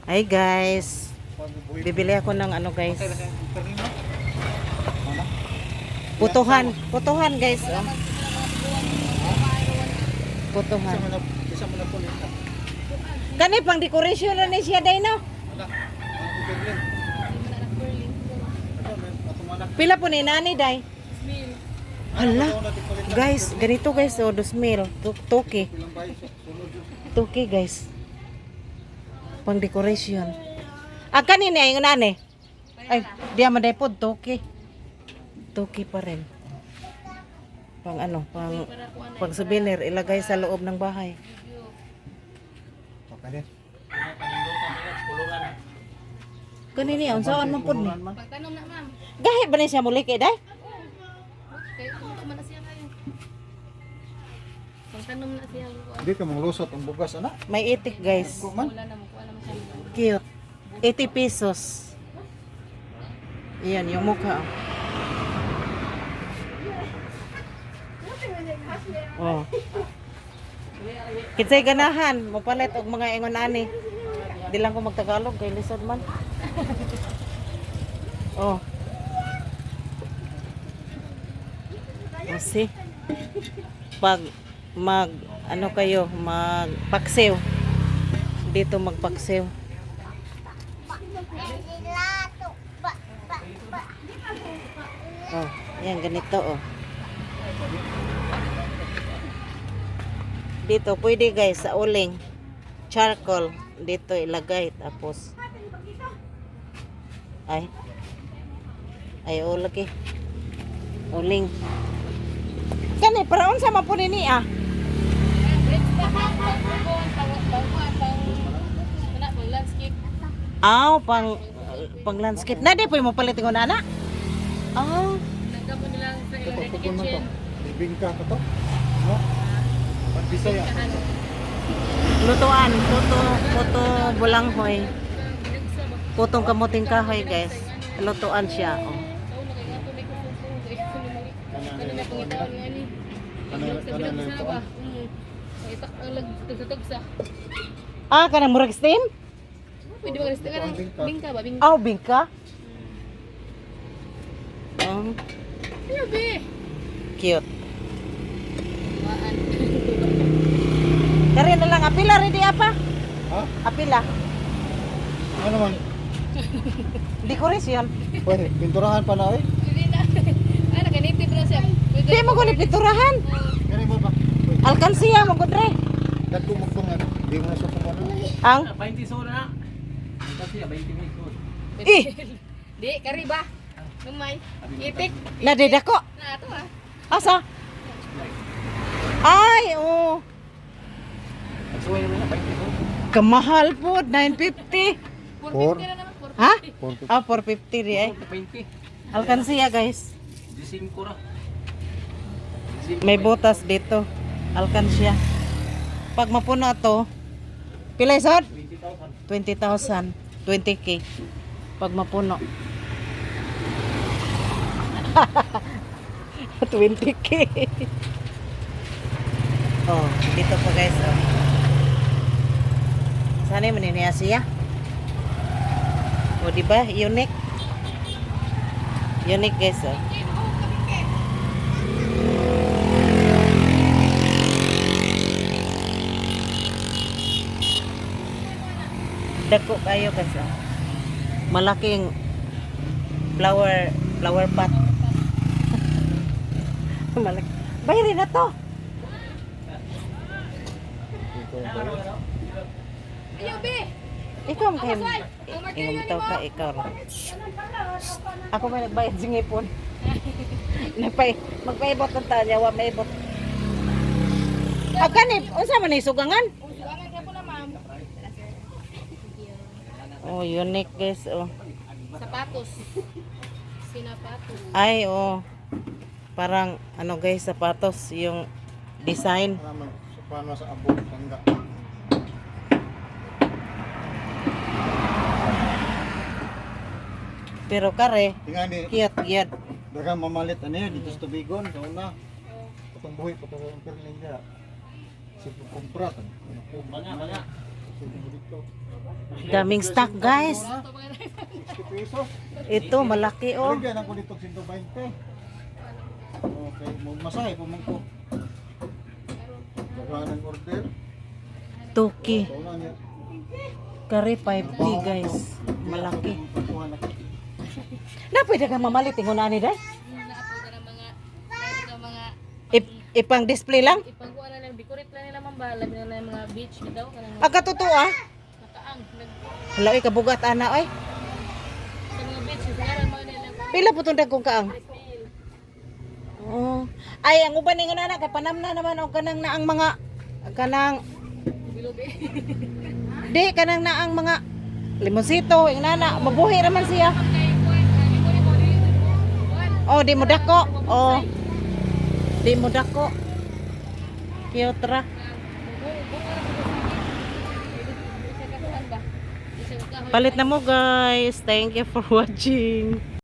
Hi guys. Bibili ako ng ano guys. Putuhan. Putuhan guys. Oh. Putuhan. Kani pang decoration na ni siya day no? Pila po ni nani day? Hala. Guys, ganito guys, oh, 2,000. Toki. Toki guys. Pang decoration. Ah, kanina yung nani? Ay, diya madaypod, toki. Toki pa rin. Pang ano, pang souvenir, ilagay sa loob ng bahay. Kanina, unsaan man pod ni? Pagtanong na ma'am. Gahi ba ni siya muli kay day? Kaya kung man na siya kayo. Pagtanong na siya. Hindi ka mong lusot ang bugas, anak. May itik guys. Man. Wala na makuha naman siya. Cute. 80 pesos. Iyan, yung mukha. Oh. Kinsay ganahan, mapalit og mga ingon ani. Di lang ko magtagalog kay lisod man. Oh. Kasi pag ano kayo, magpaksiw. Dito magpaksiw. Oh, yan ganito oh. Dito pwede guys sa uling. Charcoal dito ilagay tapos ay lagi uling kani para unsa man po nini ah pang landscape na di po mo palit ko na Nagkapon nilang sa ilang Pagpupun man to. kitchen. Bibingka ka to. No? Pagbisaya. lutuan puto bulanghoy putong kamuting kahoy guys lutuan siya oh. Kanang murag steam? Pwede ba gusto ka ng bingka ba? Bingka. Bingka? Grabe. Cute. Waan. Kari na lang apila ready apa? Ha? Apila. Ano man? Decoration. Pwede, pinturahan pa na eh. Hindi na. Naganitip na siya. Di mo ko ni piturahan. Kani mo ba? Alkansiya mo ko dre. Dagko mo kung ano. Di mo na sa kung ano. Ang 20 soda na. Kasi 20 minutes. Di, kari ba? Numay. Itik. nadedako. Na ato ah. Asa? Ay, oh. Nagsuway naman na 20 soda. Kamahal po, 950. 450 na naman. Ha? 450. 450 di ay. 20. Alkansiya guys. 15 ko ra. May butas dito. Alkansya. Pag mapuno to, pila isod? 20,000. 20,000. 20k. Pag mapuno. 20k. Oh, dito po guys. Oh. Sana yung maniniya siya. O, diba? Unique. Unique guys. Oh. Dako kayo kasi malaking flower pot. Malaki. Bayari na to. Ayaw, be. Ikaw ang kayo. Ingumtaw ka, ikaw. Ako may nagbayad sa ngipon. Magpaibot ng tanya, wa maibot. Kanip, unsa man ni sugangan? Sugangan ka po na, ma'am. Oh, unique guys, oh. Sapatos. Sinapatos. Ay, oh. Parang ano guys, sapatos yung design. Paano sa abo tangga. Pero kare, Tingnan ni cute. daghang mamalit ano yan dito sa tubigon sa una. Patong buhi patong perling dia. Si kumpra tan. Banga. Daming stock, guys. Ito mga rin. 60 pesos. Ito, malaki, oh. Bigyan ako dito 120. Okay, masahe po man ko. Baka ng order. Tuki. So, lang yan. Kare 50, guys. Malaki. Pagkuha na. Na, pwede kang mamalit. Tingo na ni, day. Naapo ka ng mga Ipang display lang. ipagawa na lang, decorate lang nila mamba, labi na lang yung mga beach bitaw kanang Aga totoo, ah. nakaang Hala, kabugat, ana, oy. sa mga beach sigara mo nila Pila po itong kong kaang? feel. Oh. Ay, ang uban nga na, kay panamna naman, o kanang na ang mga, kanang, Bilobe. di, kanang na ang mga, limonsito, yung nana, mabuhi naman siya. Kay kuan, ani mo ni mo di. Kuan. Oh, di mo dako. Oh. Di mo dako. Cute ra. Palit na mo, guys. Thank you for watching.